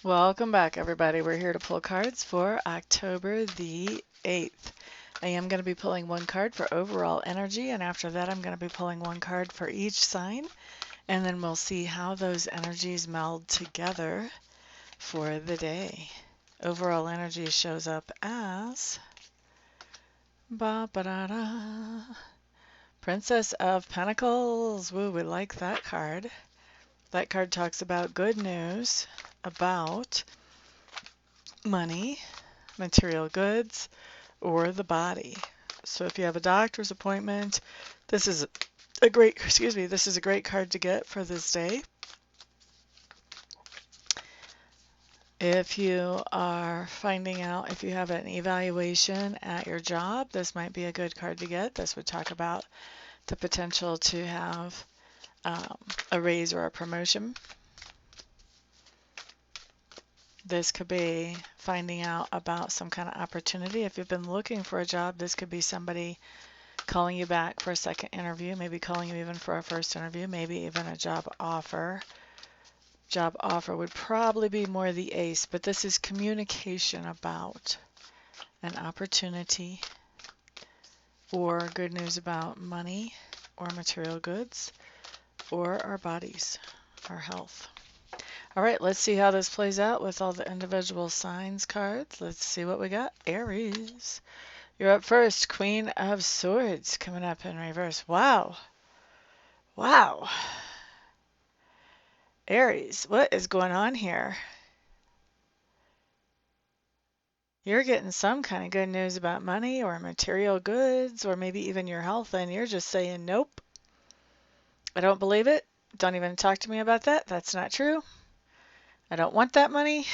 Welcome back, everybody. We're here to pull cards for October the 8th. I am going to be pulling one card for overall energy, and after that, I'm going to be pulling one card for each sign, and then we'll see how those energies meld together for the day. Overall energy shows up as ba ba da da, Princess of Pentacles. Woo, we like that card. That card talks about good news about money, material goods, or the body. So if you have a doctor's appointment, this is a great, this is a great card to get for this day. If you are finding out if you have an evaluation at your job, this might be a good card to get. This would talk about the potential to have a raise or a promotion. This could be finding out about some kind of opportunity. If you've been looking for a job, this could be somebody calling you back for a second interview, maybe calling you even for a first interview, maybe even a job offer. Job offer would probably be more the ace, but this is communication about an opportunity or good news about money or material goods or our bodies, our health. All right, let's see how this plays out with all the individual signs cards. Let's see what we got. Aries, you're up first. Queen of Swords coming up in reverse. Wow. Wow. Aries, what is going on here? You're getting some kind of good news about money or material goods or maybe even your health, and you're just saying, nope, I don't believe it. Don't even talk to me about that. That's not true. I don't want that money.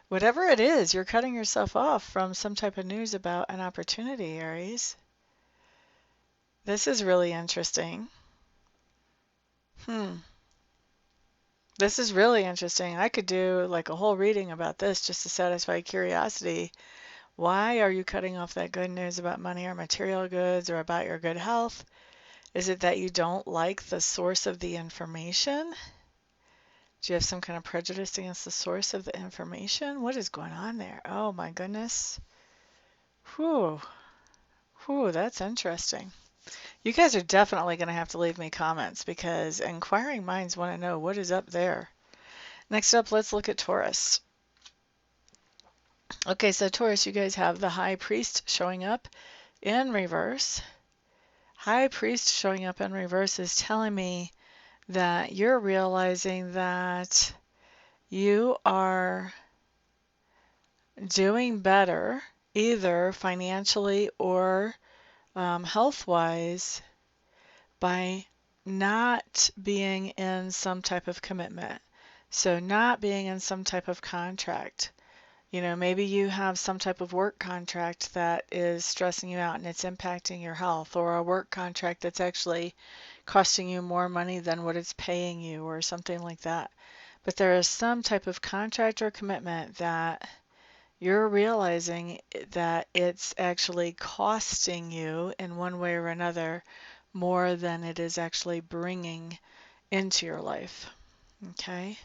Whatever it is, you're cutting yourself off from some type of news about an opportunity, Aries. This is really interesting. This is really interesting. I could do like a whole reading about this just to satisfy curiosity. Why are you cutting off that good news about money or material goods or about your good health? Is it that you don't like the source of the information? Do you have some kind of prejudice against the source of the information? What is going on there? Oh my goodness. Whew. Whew, that's interesting. You guys are definitely going to have to leave me comments because inquiring minds want to know what is up there. Next up, let's look at Taurus. Okay, so Taurus, you guys have the High Priest showing up in reverse. High Priest showing up in reverse is telling me that you're realizing that you are doing better either financially or health-wise by not being in some type of commitment. So not being in some type of contract. You know, maybe you have some type of work contract that is stressing you out and it's impacting your health, or a work contract that's actually costing you more money than what it's paying you, or something like that. But there is some type of contract or commitment that you're realizing that it's actually costing you in one way or another more than it is actually bringing into your life. Okay?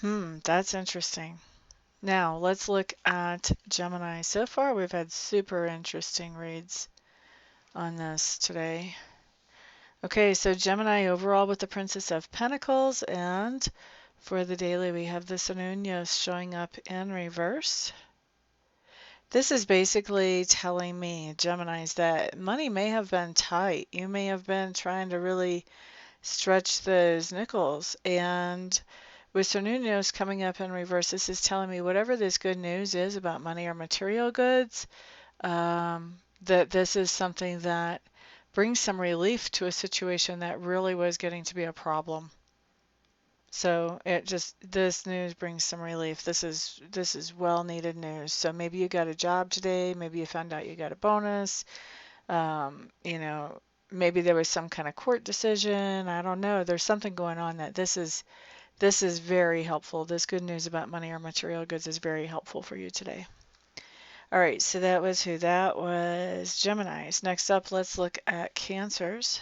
That's interesting. Now, let's look at Gemini. So far, we've had super interesting reads on this today. Okay, so Gemini overall with the Princess of Pentacles, and for the daily, we have the Sun Unos showing up in reverse. This is basically telling me, Geminis, that money may have been tight. You may have been trying to really stretch those nickels, and with Sun Unos coming up in reverse, this is telling me whatever this good news is about money or material goods, that this is something that brings some relief to a situation that really was getting to be a problem. So this news brings some relief. This is well needed news. So maybe you got a job today, maybe you found out you got a bonus, you know, maybe there was some kind of court decision. I don't know. There's something going on that this is very helpful. This good news about money or material goods is very helpful for you today. All right, so that was who? That was Geminis. Next up, let's look at Cancers.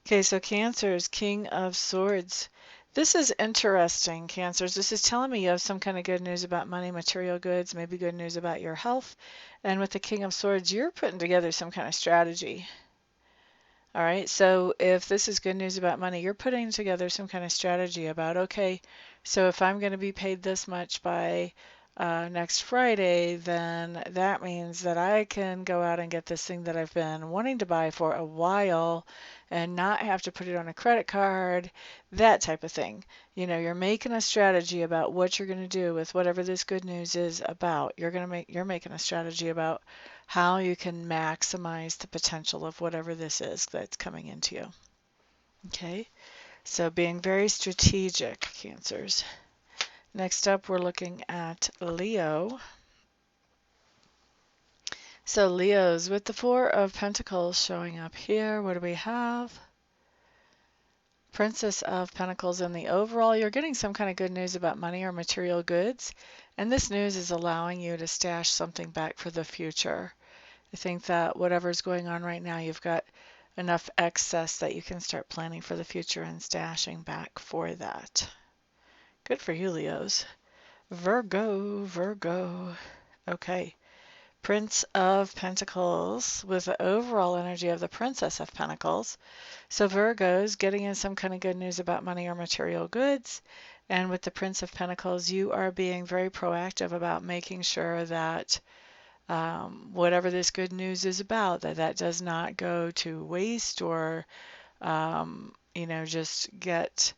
Okay, so Cancers, King of Swords. This is interesting, Cancers. This is telling me you have some kind of good news about money, material goods, maybe good news about your health. And with the King of Swords, you're putting together some kind of strategy. All right, so if this is good news about money, you're putting together some kind of strategy about, okay, so if I'm going to be paid this much by next Friday, then that means that I can go out and get this thing that I've been wanting to buy for a while and not have to put it on a credit card, that type of thing. You know, you're making a strategy about what you're going to do with whatever this good news is about. You're making a strategy about how you can maximize the potential of whatever this is that's coming into you. Okay, so being very strategic, Cancers. Next up, we're looking at Leo. So Leo's with the Four of Pentacles showing up here. What do we have? Princess of Pentacles in the overall. You're getting some kind of good news about money or material goods, and this news is allowing you to stash something back for the future. I think that whatever's going on right now, you've got enough excess that you can start planning for the future and stashing back for that. Good for you, Leos. Virgo, Virgo. Okay. Prince of Pentacles with the overall energy of the Princess of Pentacles. So Virgo's getting in some kind of good news about money or material goods. And with the Prince of Pentacles, you are being very proactive about making sure that whatever this good news is about, that does not go to waste or, just get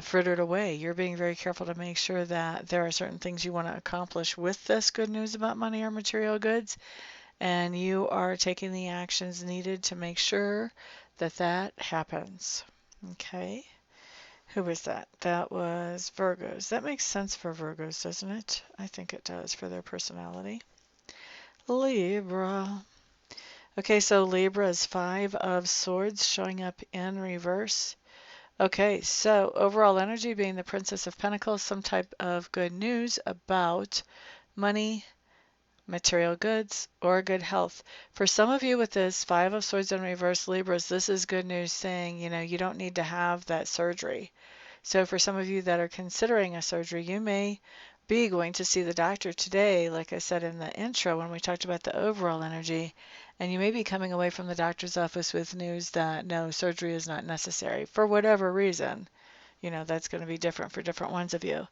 frittered away. You're being very careful to make sure that there are certain things you want to accomplish with this good news about money or material goods, and you are taking the actions needed to make sure that that happens. Okay. Who was that? That was Virgos. That makes sense for Virgos, doesn't it? I think it does for their personality. Libra. Okay, so Libra is Five of Swords showing up in reverse. Okay, so overall energy being the Princess of Pentacles, some type of good news about money, material goods, or good health. For some of you with this Five of Swords in reverse, Libras, this is good news saying, you don't need to have that surgery. So for some of you that are considering a surgery, you may be going to see the doctor today, like I said in the intro when we talked about the overall energy, and you may be coming away from the doctor's office with news that no, surgery is not necessary for whatever reason. That's going to be different for different ones of you.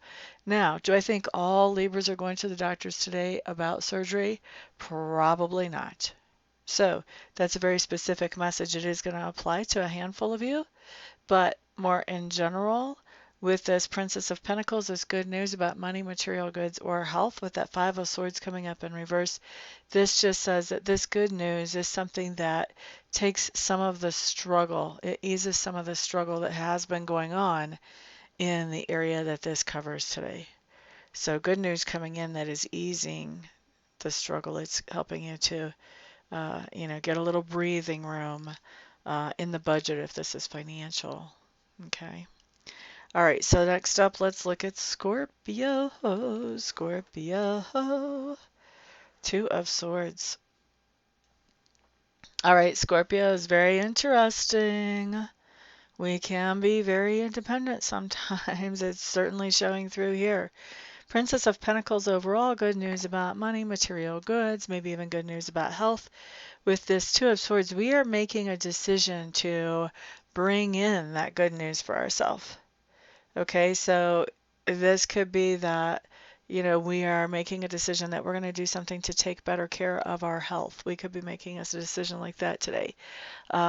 Now, do I think all Libras are going to the doctors today about surgery? Probably not. So that's a very specific message. It is going to apply to a handful of you, but more in general, with this Princess of Pentacles, there's good news about money, material goods, or health. With that Five of Swords coming up in reverse, this just says that this good news is something that takes some of the struggle. It eases some of the struggle that has been going on in the area that this covers today. So good news coming in that is easing the struggle. It's helping you to, get a little breathing room in the budget if this is financial. Okay. All right, so next up, let's look at Scorpio. Scorpio. Two of Swords. All right, Scorpio is very interesting. We can be very independent sometimes. It's certainly showing through here. Princess of Pentacles overall, good news about money, material goods, maybe even good news about health. With this Two of Swords, we are making a decision to bring in that good news for ourselves. Okay, so this could be that, we are making a decision that we're going to do something to take better care of our health. We could be making a decision like that today.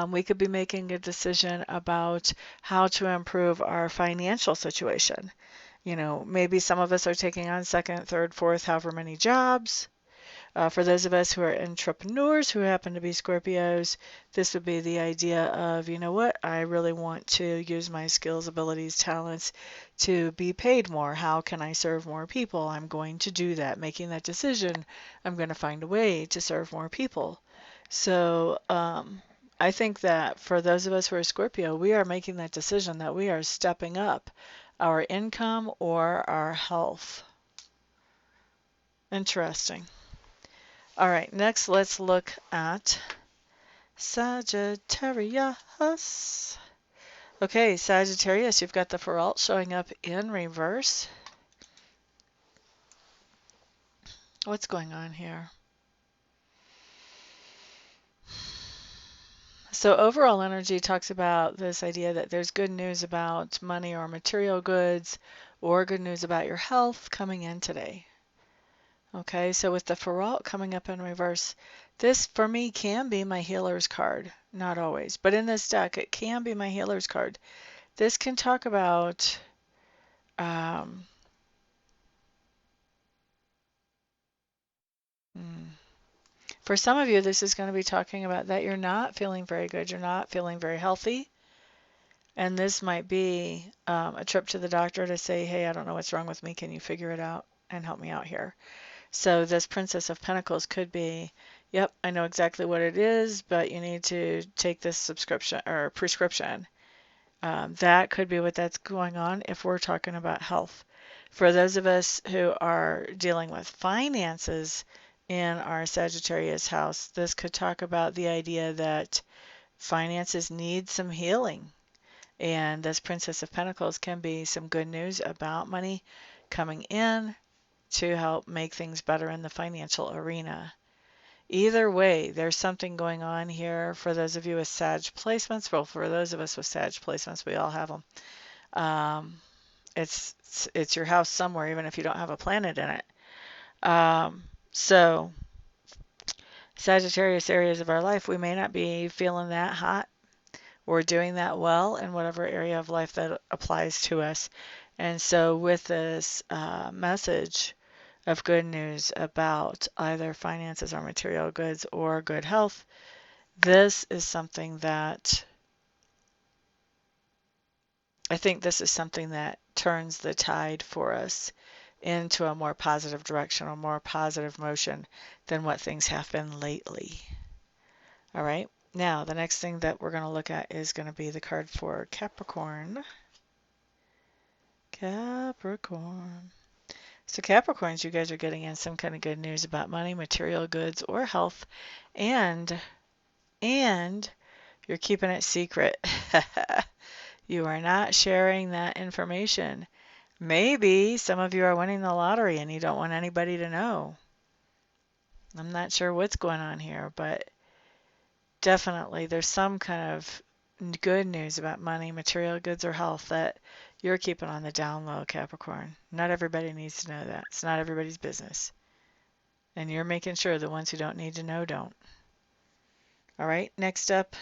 We could be making a decision about how to improve our financial situation. Maybe some of us are taking on second, third, fourth, however many jobs. For those of us who are entrepreneurs who happen to be Scorpios, this would be the idea of, what, I really want to use my skills, abilities, talents to be paid more. How can I serve more people? I'm going to do that. Making that decision, I'm going to find a way to serve more people. So I think that for those of us who are Scorpio, we are making that decision that we are stepping up our income or our health. Interesting. All right, next let's look at Sagittarius. Okay, Sagittarius, you've got the Feralt showing up in reverse. What's going on here? So overall energy talks about this idea that there's good news about money or material goods or good news about your health coming in today. Okay, so with the Feralt coming up in reverse, this for me can be my healer's card. Not always, but in this deck, it can be my healer's card. This can talk about um, for some of you, this is going to be talking about that you're not feeling very good, you're not feeling very healthy, and this might be a trip to the doctor to say, hey, I don't know what's wrong with me, can you figure it out and help me out here? So this Princess of Pentacles could be, yep, I know exactly what it is, but you need to take this subscription or prescription. That could be what that's going on if we're talking about health. For those of us who are dealing with finances in our Sagittarius house, this could talk about the idea that finances need some healing. And this Princess of Pentacles can be some good news about money coming in to help make things better in the financial arena. Either way, there's something going on here for those of you with Sag placements. Well, for those of us with Sag placements, we all have them. It's your house somewhere, even if you don't have a planet in it. So Sagittarius areas of our life, we may not be feeling that hot or doing that well in whatever area of life that applies to us. And so with this message of good news about either finances or material goods or good health, this is something that I think this is something that turns the tide for us into a more positive direction, a more positive motion than what things have been lately. All right. Now, the next thing that we're going to look at is going to be the card for Capricorn. Capricorn. So Capricorns, you guys are getting in some kind of good news about money, material goods, or health, and you're keeping it secret. You are not sharing that information. Maybe some of you are winning the lottery and you don't want anybody to know. I'm not sure what's going on here, but definitely there's some kind of good news about money, material goods, or health that you're keeping on the down low, Capricorn. Not everybody needs to know that. It's not everybody's business. And you're making sure the ones who don't need to know don't. All right, next up,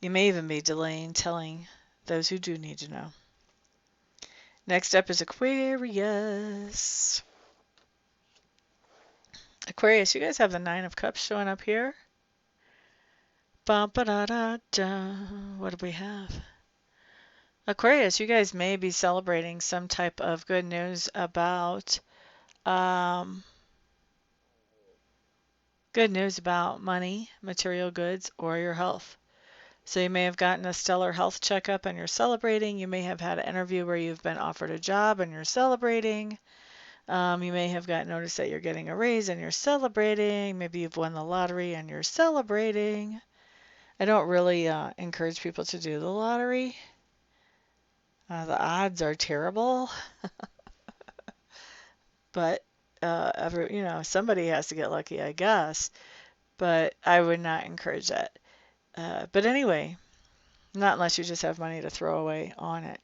you may even be delaying telling those who do need to know. Next up is Aquarius. Aquarius, you guys have the Nine of Cups showing up here. Ba -ba -da -da -da. What do we have? Aquarius, you guys may be celebrating some type of good news about money, material goods, or your health. So you may have gotten a stellar health checkup and you're celebrating. You may have had an interview where you've been offered a job and you're celebrating. You may have got notice that you're getting a raise and you're celebrating. Maybe you've won the lottery and you're celebrating. I don't really encourage people to do the lottery. The odds are terrible, but somebody has to get lucky, I guess. But I would not encourage that. But anyway, not unless you just have money to throw away on it.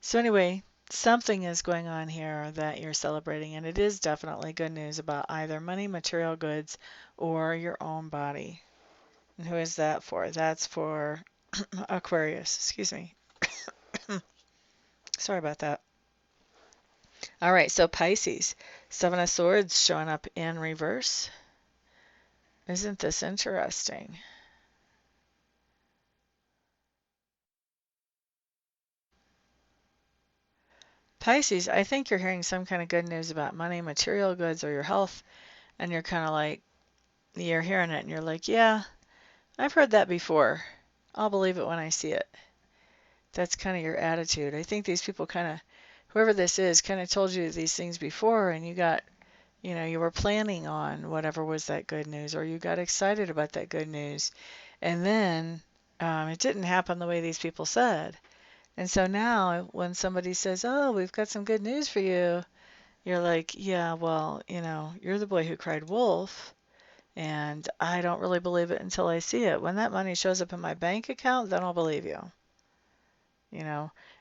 So anyway, something is going on here that you're celebrating, and it is definitely good news about either money, material goods, or your own body. And who is that for? That's for Aquarius. Excuse me. Sorry about that. All right, so Pisces, Seven of Swords showing up in reverse. Isn't this interesting? Pisces, I think you're hearing some kind of good news about money, material goods, or your health, and you're kind of like, you're hearing it and you're like, yeah, I've heard that before. I'll believe it when I see it. That's kind of your attitude. I think these people kind of, whoever this is, kind of told you these things before, and you got, you were planning on whatever was that good news, or you got excited about that good news. And then It didn't happen the way these people said. And so now when somebody says, oh, we've got some good news for you, you're like, yeah, well, you're the boy who cried wolf. And I don't really believe it until I see it. When that money shows up in my bank account, then I'll believe you.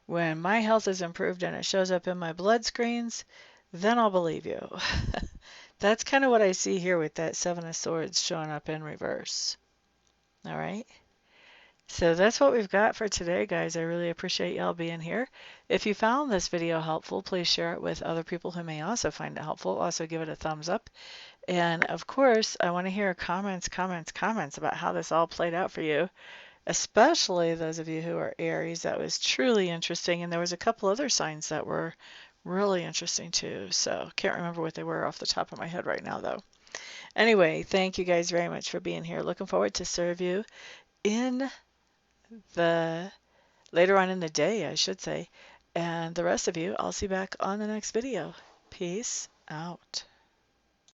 When my health is improved and it shows up in my blood screens, then I'll believe you. That's kind of what I see here with that Seven of Swords showing up in reverse. All right. So that's what we've got for today, guys. I really appreciate y'all being here. If you found this video helpful, please share it with other people who may also find it helpful. Also give it a thumbs up. And of course, I want to hear comments about how this all played out for you, especially those of you who are Aries. That was truly interesting. And there was a couple other signs that were really interesting too. So can't remember what they were off the top of my head right now, though. Anyway, thank you guys very much for being here. Looking forward to serve you in the later on in the day, I should say. And the rest of you, I'll see you back on the next video. Peace out.